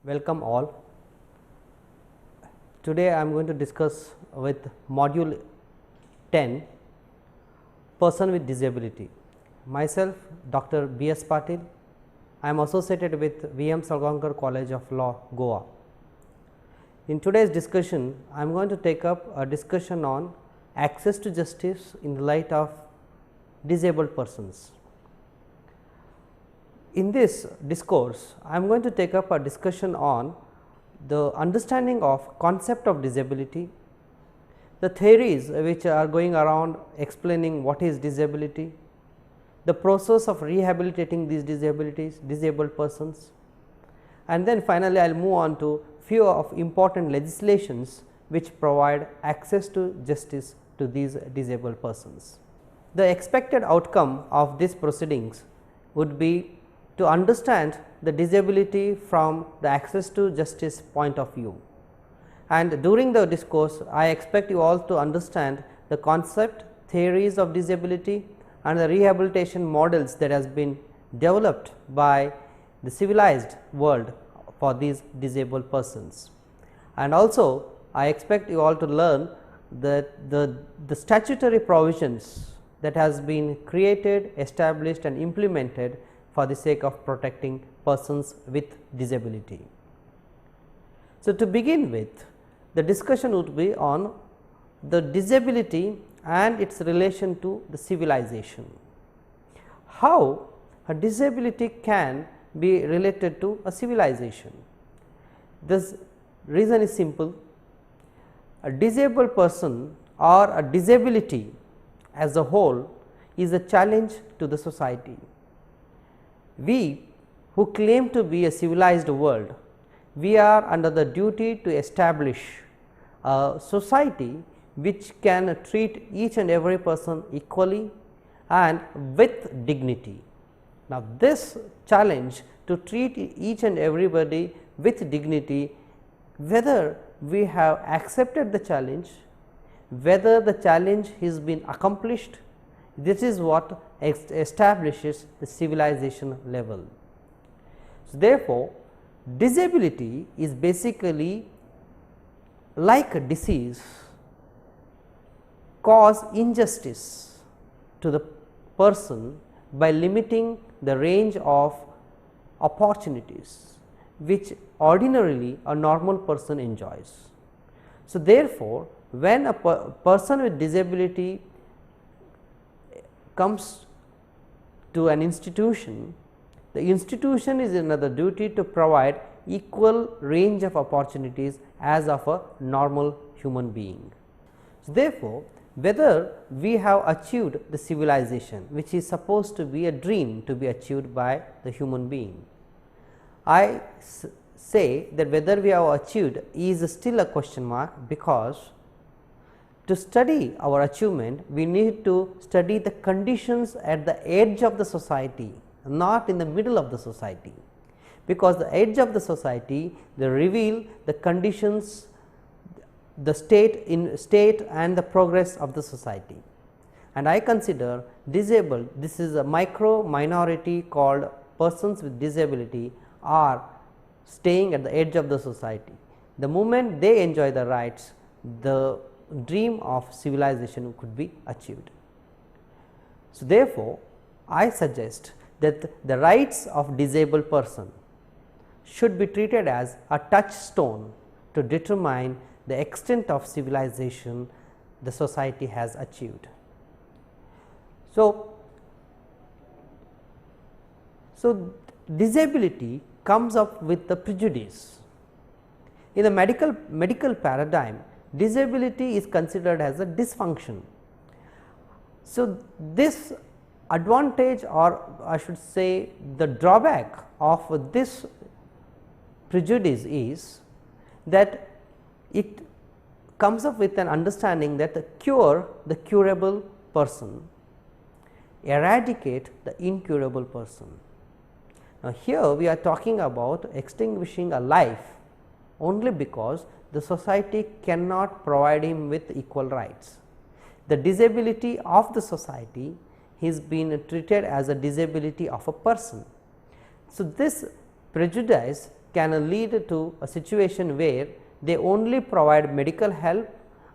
Welcome all. Today I am going to discuss with module 10 person with disability. Myself Dr. B.S. Patil. I am associated with V.M. Salgaonkar College of Law, Goa. In today's discussion, I am going to take up a discussion on access to justice in the light of disabled persons. In this discourse, I am going to take up a discussion on the understanding of concept of disability, the theories which are going around explaining what is disability, the process of rehabilitating these disabled persons, and then finally, I will move on to few of important legislations which provide access to justice to these disabled persons. The expected outcome of these proceedings would be to understand the disability from the access to justice point of view. And during the discourse, I expect you all to understand the concept, theories of disability and the rehabilitation models that has been developed by the civilized world for these disabled persons. And also I expect you all to learn that the statutory provisions that has been created, established and implemented for the sake of protecting persons with disability. So, to begin with, the discussion would be on the disability and its relation to the civilization. How a disability can be related to a civilization? This reason is simple. A disabled person or a disability as a whole is a challenge to the society. We who claim to be a civilized world, we are under the duty to establish a society which can treat each and every person equally and with dignity. Now, this challenge to treat each and everybody with dignity, whether we have accepted the challenge, whether the challenge has been accomplished, this is what establishes the civilization level. So, therefore, disability is basically like a disease cause injustice to the person by limiting the range of opportunities which ordinarily a normal person enjoys. So, therefore, when a person with disability comes to an institution, the institution is under the duty to provide equal range of opportunities as of a normal human being. So, therefore, whether we have achieved the civilization which is supposed to be a dream to be achieved by the human being, I say that whether we have achieved is still a question mark, because to study our achievement, we need to study the conditions at the edge of the society, not in the middle of the society, because the edge of the society they reveal the conditions, the state and the progress of the society. And I consider disabled, this is a micro minority called persons with disability are staying at the edge of the society. The moment they enjoy the rights, the dream of civilization could be achieved. So, therefore, I suggest that the rights of disabled person should be treated as a touchstone to determine the extent of civilization the society has achieved. So, disability comes up with the prejudice. In the medical paradigm, disability is considered as a dysfunction. So, this advantage, or I should say the drawback of this prejudice is that it comes up with an understanding that cure the curable person, eradicate the incurable person. Now, here we are talking about extinguishing a life only because the society cannot provide him with equal rights. The disability of the society is being treated as a disability of a person. So, this prejudice can lead to a situation where they only provide medical help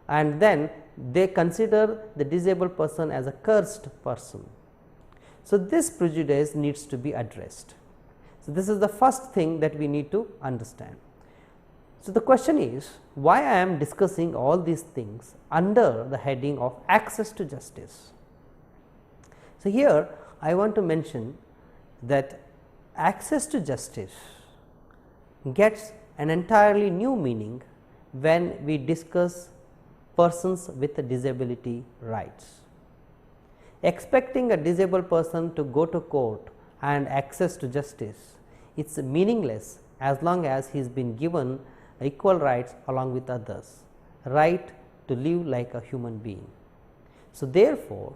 and then they consider the disabled person as a cursed person. So, this prejudice needs to be addressed. So, this is the first thing that we need to understand. So, the question is why I am discussing all these things under the heading of access to justice. So, here I want to mention that access to justice gets an entirely new meaning when we discuss persons with disability rights. Expecting a disabled person to go to court and access to justice, it is meaningless as long as he has been given equal rights along with others, right to live like a human being. So, therefore,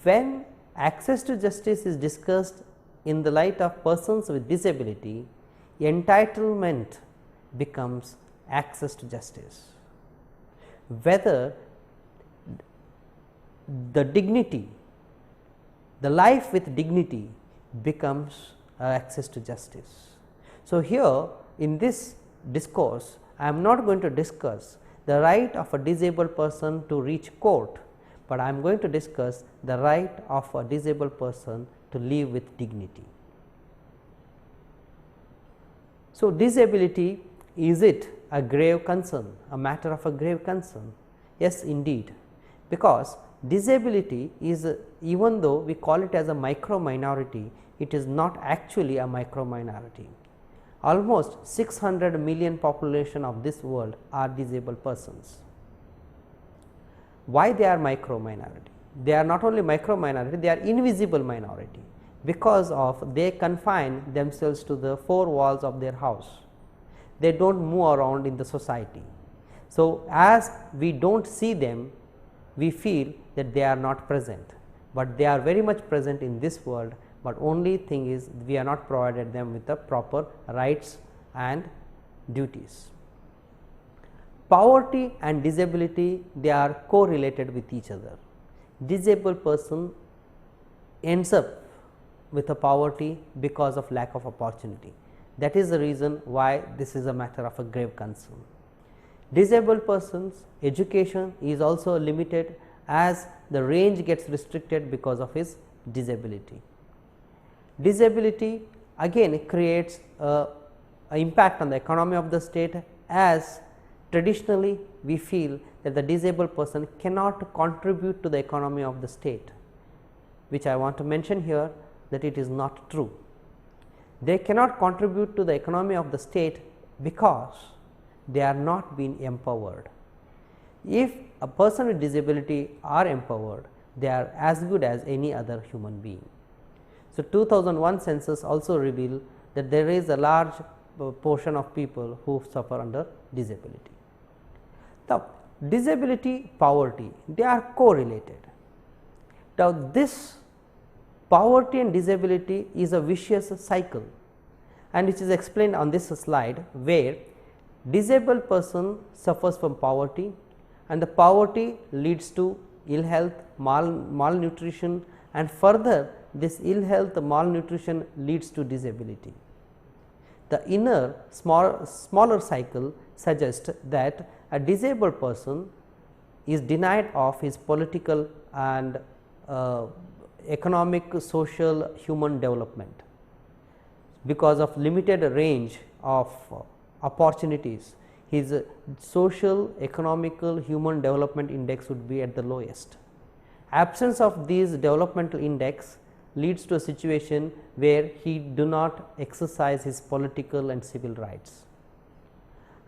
when access to justice is discussed in the light of persons with disability, entitlement becomes access to justice. Whether the dignity, the life with dignity becomes access to justice. So, here in this discourse I am not going to discuss the right of a disabled person to reach court, but I am going to discuss the right of a disabled person to live with dignity. So, disability, is it a grave concern, a matter of a grave concern? Yes, indeed, because disability is, even though we call it as a micro minority, it is not actually a micro minority. Almost 600 million population of this world are disabled persons. Why they are micro minority? They are not only micro minority, they are invisible minority, because of they confine themselves to the four walls of their house. They do not move around in the society. So, as we do not see them, we feel that they are not present, but they are very much present in this world, but only thing is we are not provided them with the proper rights and duties. Poverty and disability, they are correlated with each other. Disabled person ends up with a poverty because of lack of opportunity. That is the reason why this is a matter of a grave concern. Disabled persons education is also limited as the range gets restricted because of his disability. Disability again creates a impact on the economy of the state, as traditionally we feel that the disabled person cannot contribute to the economy of the state, which I want to mention here that it is not true. They cannot contribute to the economy of the state because they are not being empowered. If a person with disability are empowered, they are as good as any other human being. So, 2001 census also revealed that there is a large portion of people who suffer under disability. Now, disability, poverty, they are correlated. Now, this poverty and disability is a vicious cycle, and which is explained on this slide, where disabled person suffers from poverty and the poverty leads to ill health, malnutrition, and further this ill health, malnutrition leads to disability. The inner smaller cycle suggests that a disabled person is denied of his political and economic, social, human development because of limited range of opportunities. His social, economical, human development index would be at the lowest. Absence of these developmental index leads to a situation where he do not exercise his political and civil rights.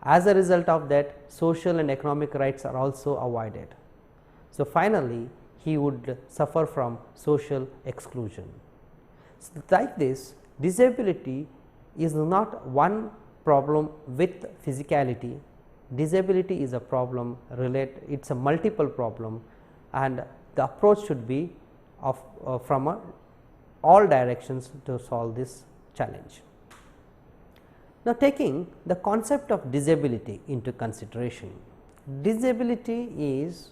As a result of that, social and economic rights are also avoided. So, finally, he would suffer from social exclusion. So, like this, disability is not one problem with physicality. Disability is a problem related, it is a multiple problem, and the approach should be of from all directions to solve this challenge. Now, taking the concept of disability into consideration, disability is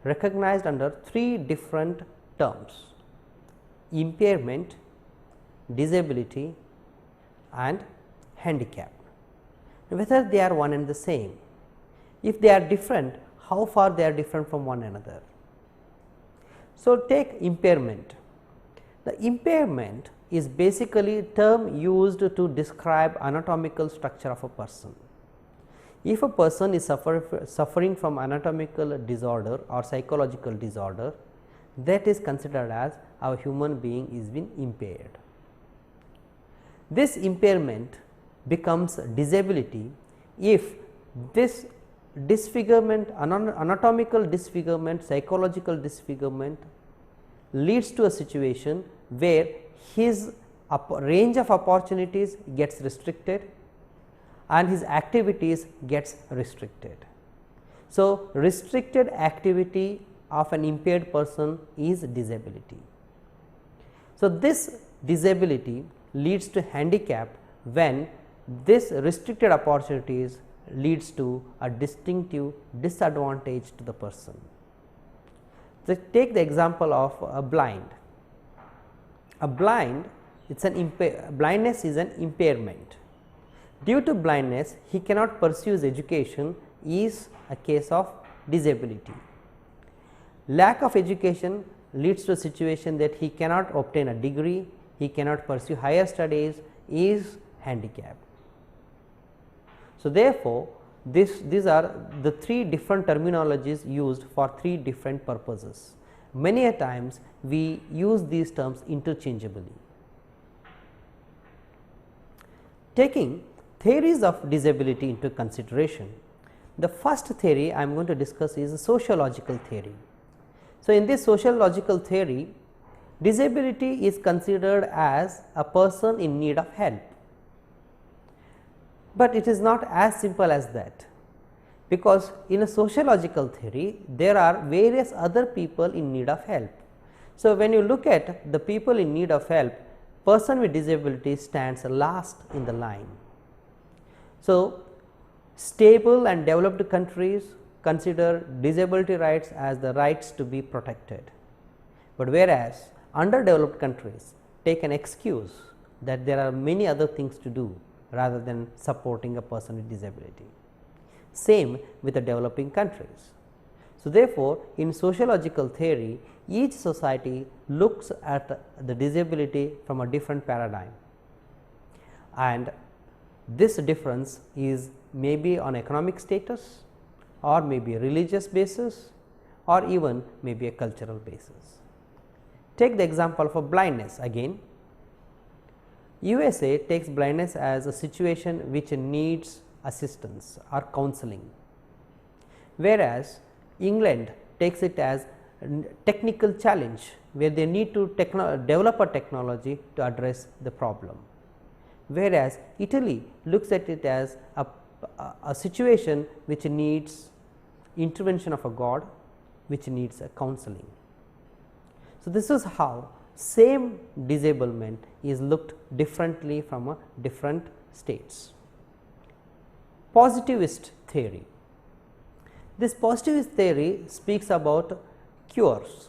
recognized under three different terms: impairment, disability and handicap, whether they are one and the same. If they are different, how far they are different from one another. So, take impairment. The impairment is basically a term used to describe anatomical structure of a person. If a person is suffering from anatomical disorder or psychological disorder, that is considered as a human being is been impaired. This impairment becomes disability if this disfigurement, anatomical disfigurement, psychological disfigurement leads to a situation where his range of opportunities gets restricted and his activities gets restricted. So, restricted activity of an impaired person is disability. So, this disability leads to handicap when this restricted opportunities leads to a distinctive disadvantage to the person. So, take the example of a blind. A blind, blindness is an impairment. Due to blindness, he cannot pursue his education is a case of disability. Lack of education leads to a situation that he cannot obtain a degree, he cannot pursue higher studies is handicap. So, therefore, these are the three different terminologies used for three different purposes. Many a times we use these terms interchangeably. Taking theories of disability into consideration, the first theory I am going to discuss is sociological theory. So, in this sociological theory, disability is considered as a person in need of help, but it is not as simple as that, because in a sociological theory there are various other people in need of help. So, when you look at the people in need of help, person with disability stands last in the line. So, stable and developed countries consider disability rights as the rights to be protected, but whereas underdeveloped countries take an excuse that there are many other things to do rather than supporting a person with disability. Same with the developing countries. So, therefore, in sociological theory, each society looks at the disability from a different paradigm, and this difference is maybe on economic status or maybe a religious basis or even maybe a cultural basis. Take the example of a blindness again. USA takes blindness as a situation which needs assistance or counseling, whereas England takes it as a technical challenge where they need to develop a technology to address the problem, whereas Italy looks at it as a situation which needs intervention of a god, which needs a counseling. So, this is how same disablement is looked differently from different states. Positivist theory. This positivist theory speaks about cures.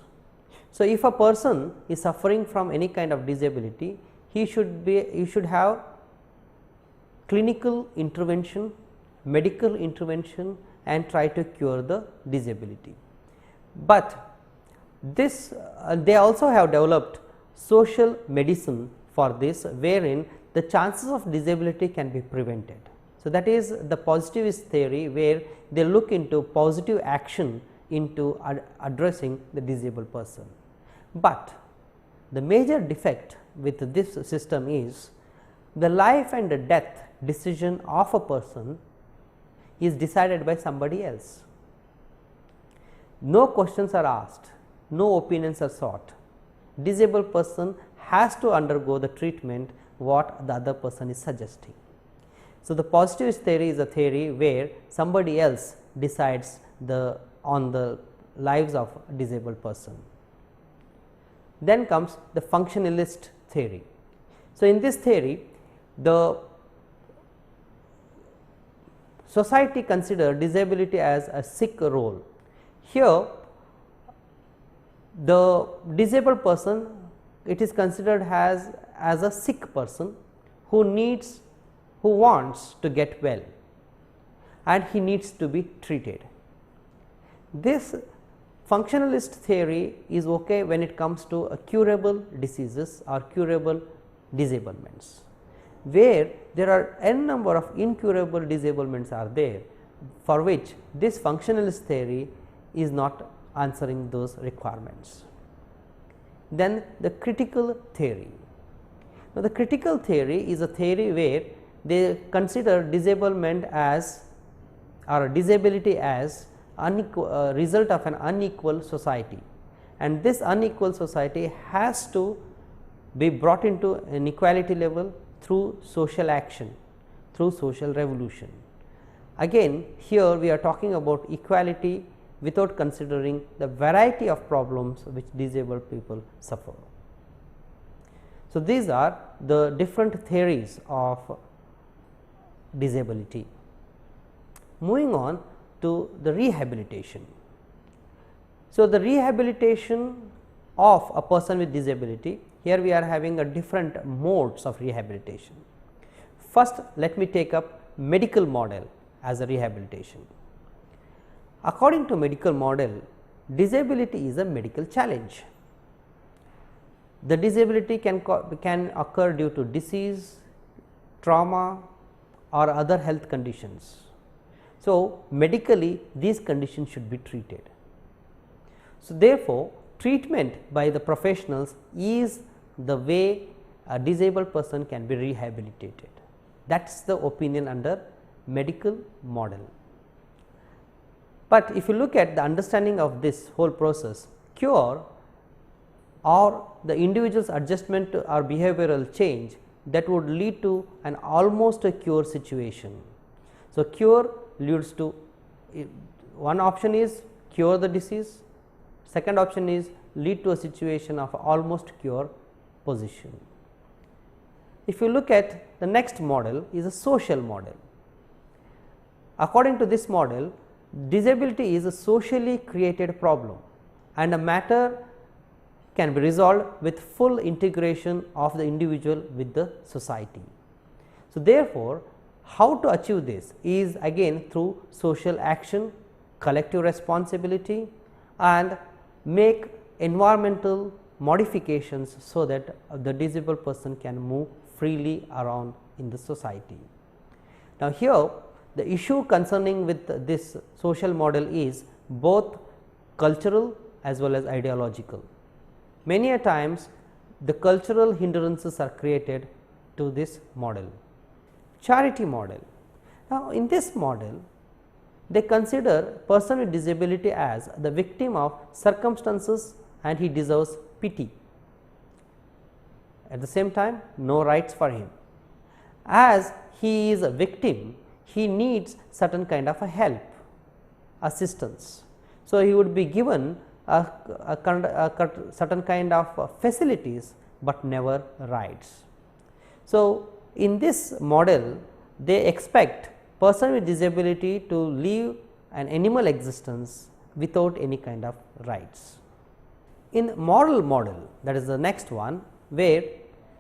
So, if a person is suffering from any kind of disability, he should have clinical intervention, medical intervention and try to cure the disability. But this they also have developed social medicine for this, wherein the chances of disability can be prevented. So, that is the positivist theory, where they look into positive action into addressing the disabled person. But the major defect with this system is the life and the death decision of a person is decided by somebody else. No questions are asked, no opinions are sought. Disabled person has to undergo the treatment what the other person is suggesting. So, the positivist theory is a theory where somebody else decides on the lives of a disabled person. Then comes the functionalist theory. So, in this theory, the society consider disability as a sick role. Here, the disabled person, it is considered as a sick person who who wants to get well and he needs to be treated. This functionalist theory is okay when it comes to curable diseases or curable disablements, where there are n number of incurable disablements are there, for which this functionalist theory is not answering those requirements. Then the critical theory. Now, the critical theory is a theory where they consider disablement as or disability as result of an unequal society, and this unequal society has to be brought into an equality level through social action, through social revolution. Again, here we are talking about equality without considering the variety of problems which disabled people suffer. So, these are the different theories of disability. Moving on to the rehabilitation. So, the rehabilitation of a person with disability, here we are having a different modes of rehabilitation. First, let me take up medical model as a rehabilitation. According to medical model, disability is a medical challenge. The disability can occur due to disease, trauma or other health conditions. So, medically these conditions should be treated. So, therefore, treatment by the professionals is the way a disabled person can be rehabilitated. That is the opinion under medical model. But if you look at the understanding of this whole process, cure or the individual's adjustment to or behavioral change, that would lead to an almost a cure situation. So, cure leads to one option is cure the disease, second option is lead to a situation of almost cure position. If you look at the next model is a social model. According to this model, disability is a socially created problem and a matter can be resolved with full integration of the individual with the society. So, therefore, how to achieve this is again through social action, collective responsibility and make environmental modifications, so that the disabled person can move freely around in the society. Now, here the issue concerning with this social model is both cultural as well as ideological. Many a times the cultural hindrances are created to this model. Charity model. Now, in this model they consider person with disability as the victim of circumstances and he deserves pity. At the same time, no rights for him. As he is a victim, he needs certain kind of a help, assistance. So, he would be given a certain kind of facilities, but never rights. So, in this model they expect person with disability to live an animal existence without any kind of rights. In moral model, that is the next one, where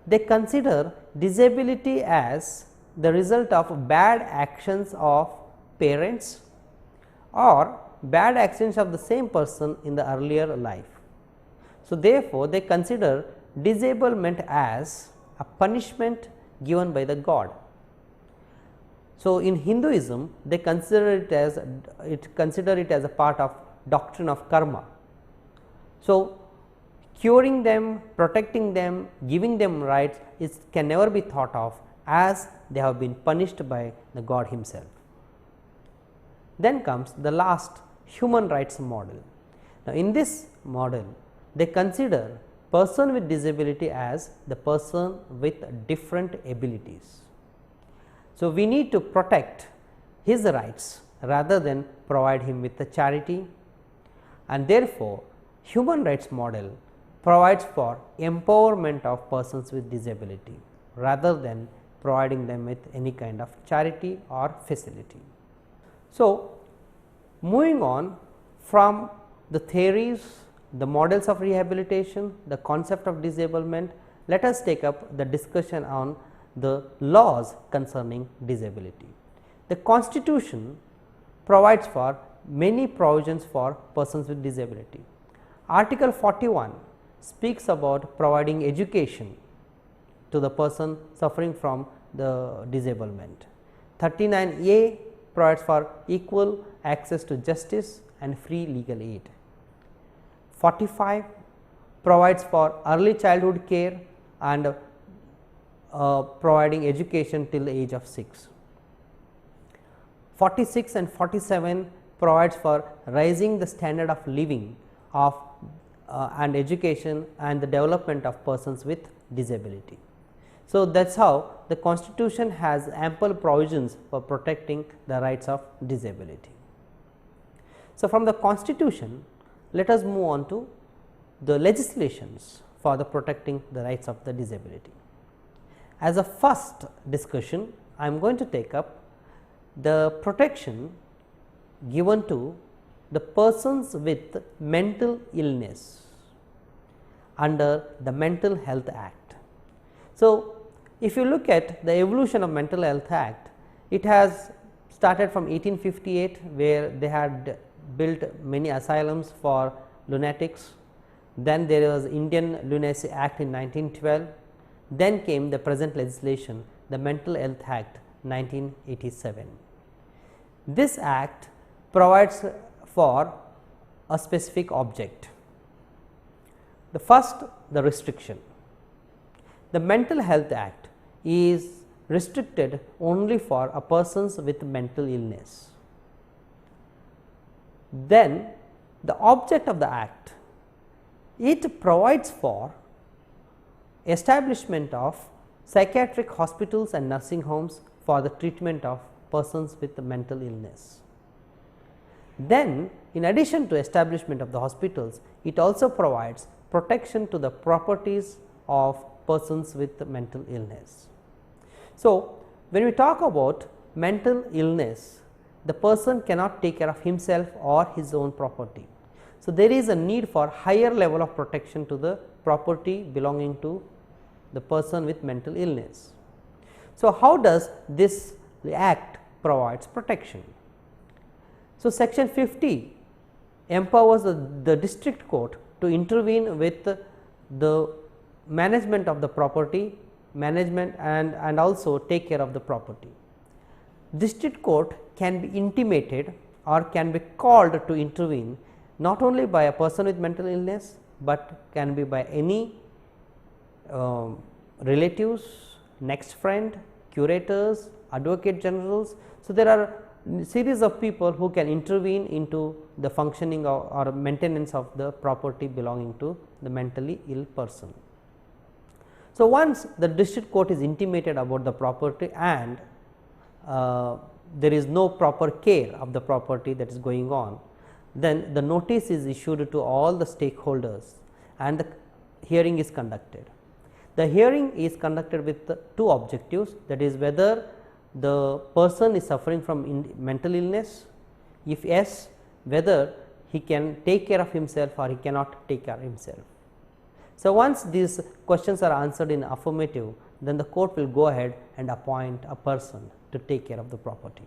they consider disability as the result of bad actions of parents or bad actions of the same person in the earlier life. So, therefore, they consider disablement as a punishment given by the God. So, in Hinduism they consider it as a part of doctrine of karma. So, curing them, protecting them, giving them rights can never be thought of, as they have been punished by the God himself. Then comes the last human rights model. Now, in this model they consider person with disability as the person with different abilities. So, we need to protect his rights rather than provide him with the charity, and therefore, human rights model provides for empowerment of persons with disability rather than providing them with any kind of charity or facility. So, moving on from the theories, the models of rehabilitation, the concept of disablement, let us take up the discussion on the laws concerning disability. The Constitution provides for many provisions for persons with disability. Article 41 speaks about providing education to the person suffering from the disablement. 39A provides for equal access to justice and free legal aid. 45 provides for early childhood care and providing education till the age of 6. 46 and 47 provides for raising the standard of living of and education and the development of persons with disability. So, that is how the Constitution has ample provisions for protecting the rights of disability. So, from the Constitution, let us move on to the legislations for the protecting the rights of the disability. As a first discussion, I am going to take up the protection given to the persons with mental illness under the Mental Health Act. So, if you look at the evolution of Mental Health Act, it has started from 1858, where they had built many asylums for lunatics. Then there was Indian Lunacy Act in 1912. Then came the present legislation, the Mental Health Act 1987. This act provides for a specific object. The first, the restriction. The Mental Health Act is restricted only for a persons with mental illness. Then the object of the act, it provides for establishment of psychiatric hospitals and nursing homes for the treatment of persons with mental illness. Then, in addition to establishment of the hospitals, it also provides protection to the properties of persons with mental illness. So, when we talk about mental illness, the person cannot take care of himself or his own property. So, there is a need for higher level of protection to the property belonging to the person with mental illness. So, how does this act provides protection? So, section 50 empowers the district court to intervene with the management of the property, management and also take care of the property. District court can be intimated or can be called to intervene not only by a person with mental illness, but can be by any relatives, next friend, curators, advocate generals. So, there are series of people who can intervene into the functioning or maintenance of the property belonging to the mentally ill person. So, once the district court is intimated about the property and there is no proper care of the property that is going on, then the notice is issued to all the stakeholders and the hearing is conducted. The hearing is conducted with two objectives, that is whether the person is suffering from mental illness, if yes, whether he can take care of himself or he cannot take care of himself. So, once these questions are answered in affirmative, then the court will go ahead and appoint a person to take care of the property.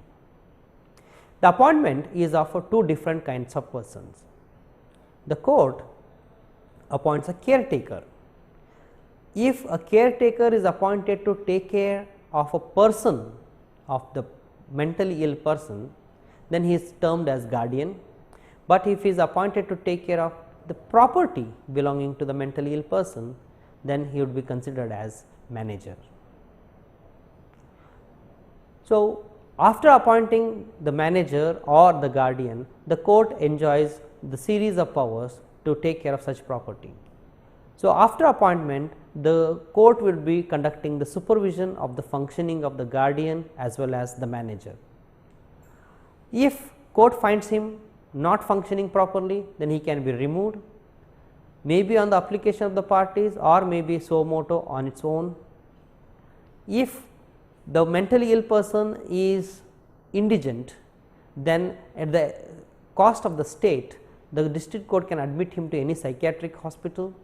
The appointment is of two different kinds of persons. The court appoints a caretaker. If a caretaker is appointed to take care of a person, of the mentally ill person, then he is termed as guardian, but if he is appointed to take care of the property belonging to the mentally ill person, then he would be considered as manager. So, after appointing the manager or the guardian, the court enjoys the series of powers to take care of such property. So, after appointment, the court will be conducting the supervision of the functioning of the guardian as well as the manager. If court finds him not functioning properly, then he can be removed, maybe on the application of the parties or maybe suo motu on its own. If the mentally ill person is indigent, then at the cost of the state, the district court can admit him to any psychiatric hospital.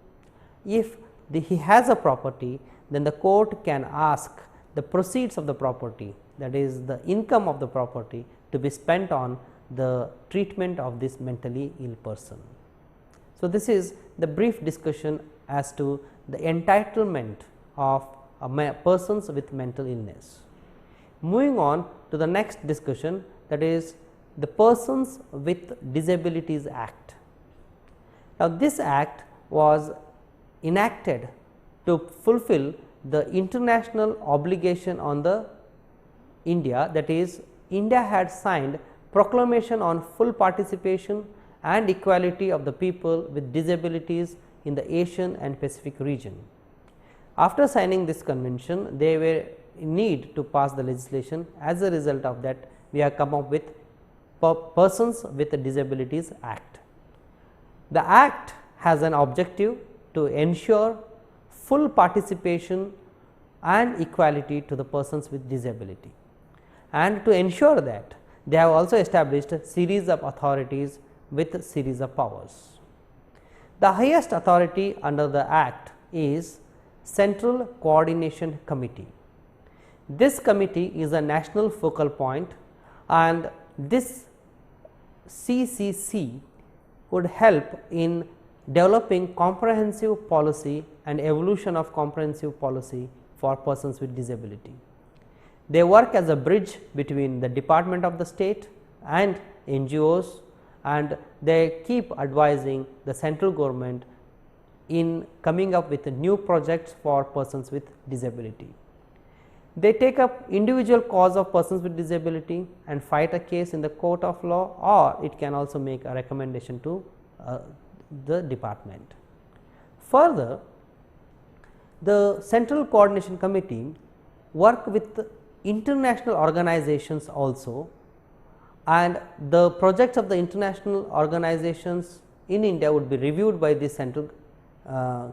If he has a property, then the court can ask the proceeds of the property, that is the income of the property, to be spent on the treatment of this mentally ill person. So, this is the brief discussion as to the entitlement of persons with mental illness. Moving on to the next discussion, that is the Persons with Disabilities Act. Now, this act was enacted to fulfill the international obligation on the India, that is India had signed proclamation on full participation and equality of the people with disabilities in the Asian and Pacific region. After signing this convention, they were in need to pass the legislation. As a result of that, we have come up with Persons with Disabilities Act. The act has an objective to ensure full participation and equality to the persons with disability, and to ensure that they have also established a series of authorities with a series of powers. The highest authority under the act is Central Coordination Committee. This committee is a national focal point, and this CCC would help in developing comprehensive policy and evolution of comprehensive policy for persons with disability. They work as a bridge between the department of the state and NGOs, and they keep advising the central government in coming up with new projects for persons with disability. They take up individual cause of persons with disability and fight a case in the court of law, or it can also make a recommendation to the department. Further, the Central Coordination Committee work with international organizations also, and the projects of the international organizations in India would be reviewed by the Central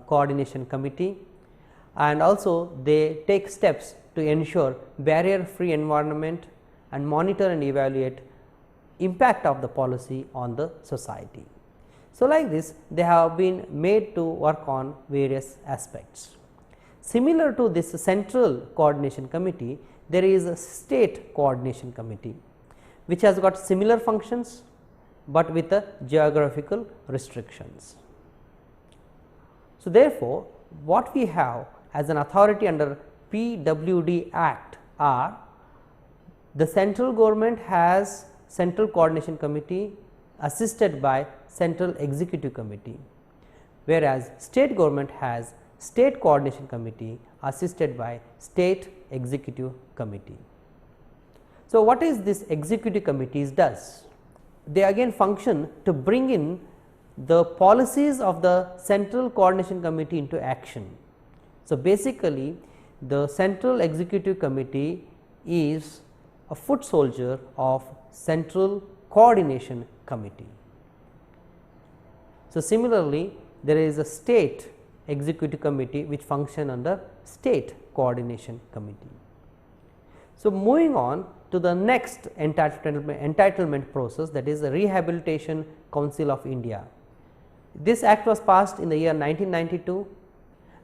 Coordination Committee, and also they take steps to ensure barrier free environment and monitor and evaluate impact of the policy on the society. So, like this they have been made to work on various aspects. Similar to this Central Coordination Committee, there is a State Coordination Committee which has got similar functions, but with a geographical restrictions. So, therefore, what we have as an authority under PWD Act are the central government has Central Coordination Committee assisted by Central Executive Committee, whereas state government has State Coordination Committee assisted by State Executive Committee. So, what is this executive committees does? They again function to bring in the policies of the Central Coordination Committee into action. So, basically the Central Executive Committee is a foot soldier of Central Coordination Committee. So, similarly there is a State Executive Committee which function under State Coordination Committee. So, moving on to the next entitlement process, that is the Rehabilitation Council of India. This act was passed in the year 1992,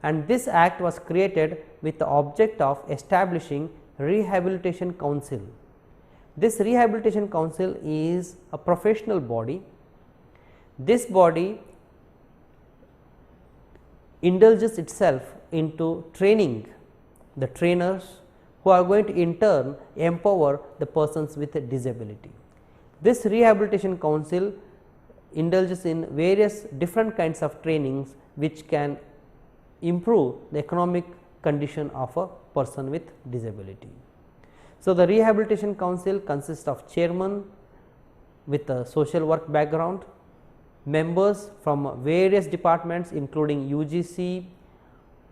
and this act was created with the object of establishing Rehabilitation Council. This Rehabilitation Council is a professional body. This body indulges itself into training the trainers who are going to in turn empower the persons with a disability. This Rehabilitation Council indulges in various different kinds of trainings which can improve the economic condition of a person with disability. So, the Rehabilitation Council consists of chairman with a social work background, members from various departments including UGC,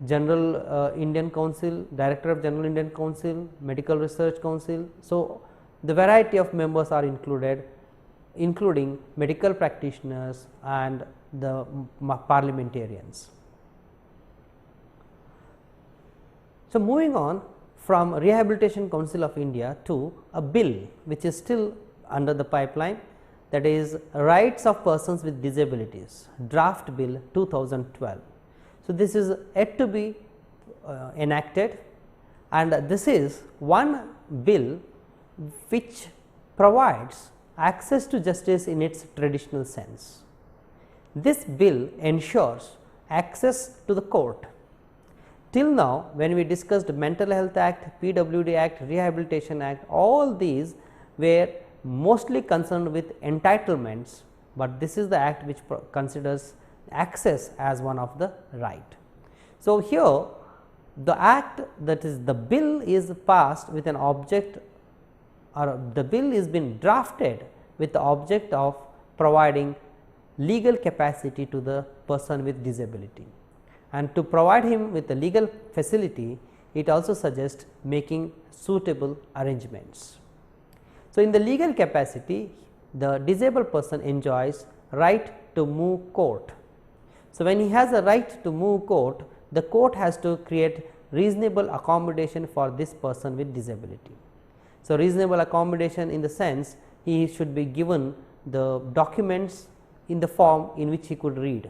General Indian Council, Director of General Indian Council, Medical Research Council. So, the variety of members are included, including medical practitioners and the parliamentarians. So, moving on from Rehabilitation Council of India to a bill which is still under the pipeline, that is Rights of Persons with Disabilities, Draft Bill 2012. So, this is yet to be enacted, and this is one bill which provides access to justice in its traditional sense. This bill ensures access to the court. Till now, when we discussed Mental Health Act, PWD Act, Rehabilitation Act, all these were mostly concerned with entitlements, but this is the act which considers access as one of the right. So, here the act, that is the bill, is passed with an object, or the bill is been drafted with the object of providing legal capacity to the person with disability, and to provide him with the legal facility, it also suggests making suitable arrangements. So, in the legal capacity, the disabled person enjoys right to move court. So, when he has a right to move court, the court has to create reasonable accommodation for this person with disability. So, reasonable accommodation in the sense he should be given the documents in the form in which he could read.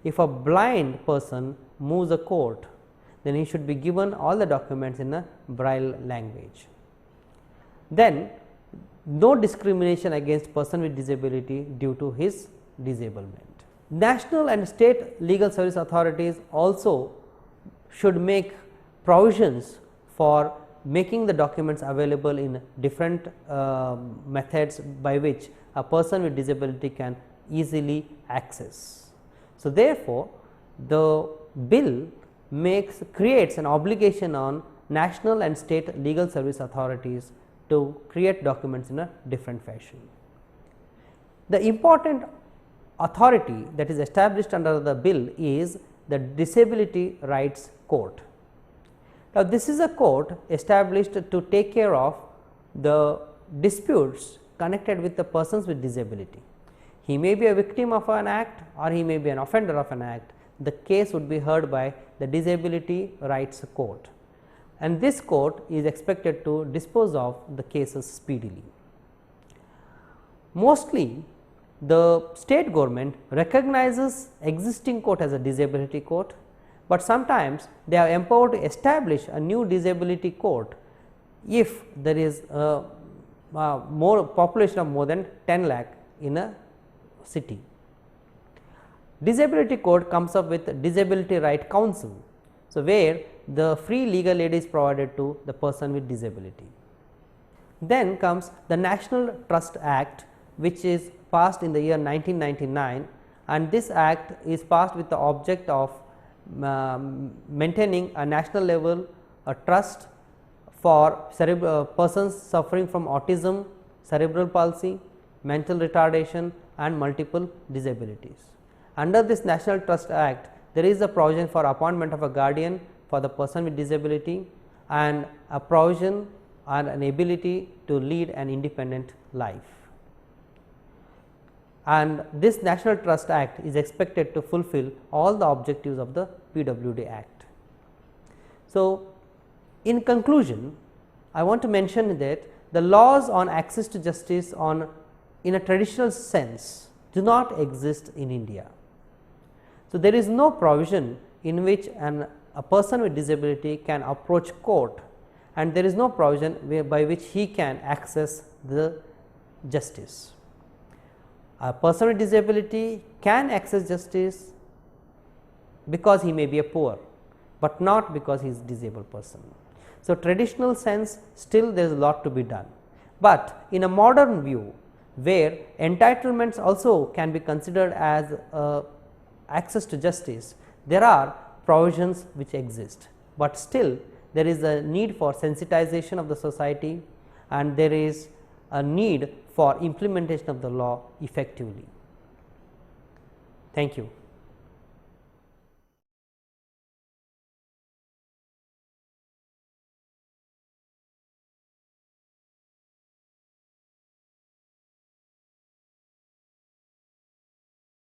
If a blind person moves a court, then he should be given all the documents in a braille language. Then no discrimination against person with disability due to his disablement. National and state legal service authorities also should make provisions for making the documents available in different methods by which a person with disability can easily access. So, therefore, the bill creates an obligation on national and state legal service authorities to create documents in a different fashion. The important authority that is established under the bill is the Disability Rights Court. Now, this is a court established to take care of the disputes connected with the persons with disability. He may be a victim of an act or he may be an offender of an act. The case would be heard by the Disability Rights Court, and this court is expected to dispose of the cases speedily. Mostly the state government recognizes existing court as a disability court, but sometimes they are empowered to establish a new disability court if there is a more population of more than 10 lakh in a city. Disability court comes up with Disability Right Council. So, where the free legal aid is provided to the person with disability. Then comes the National Trust Act, which is passed in the year 1999, and this act is passed with the object of maintaining a national level a trust for persons suffering from autism, cerebral palsy, mental retardation and multiple disabilities. Under this National Trust Act, there is a provision for appointment of a guardian for the person with disability and a provision and an ability to lead an independent life. And this National Trust Act is expected to fulfill all the objectives of the PWD Act. So, in conclusion, I want to mention that the laws on access to justice in a traditional sense do not exist in India. So, there is no provision in which a person with disability can approach court, and there is no provision by which he can access the justice. A person with disability can access justice because he may be a poor, but not because he is a disabled person. So, traditional sense still there is a lot to be done, but in a modern view where entitlements also can be considered as access to justice, there are provisions which exist, but still there is a need for sensitization of the society and there is a need for implementation of the law effectively. Thank you.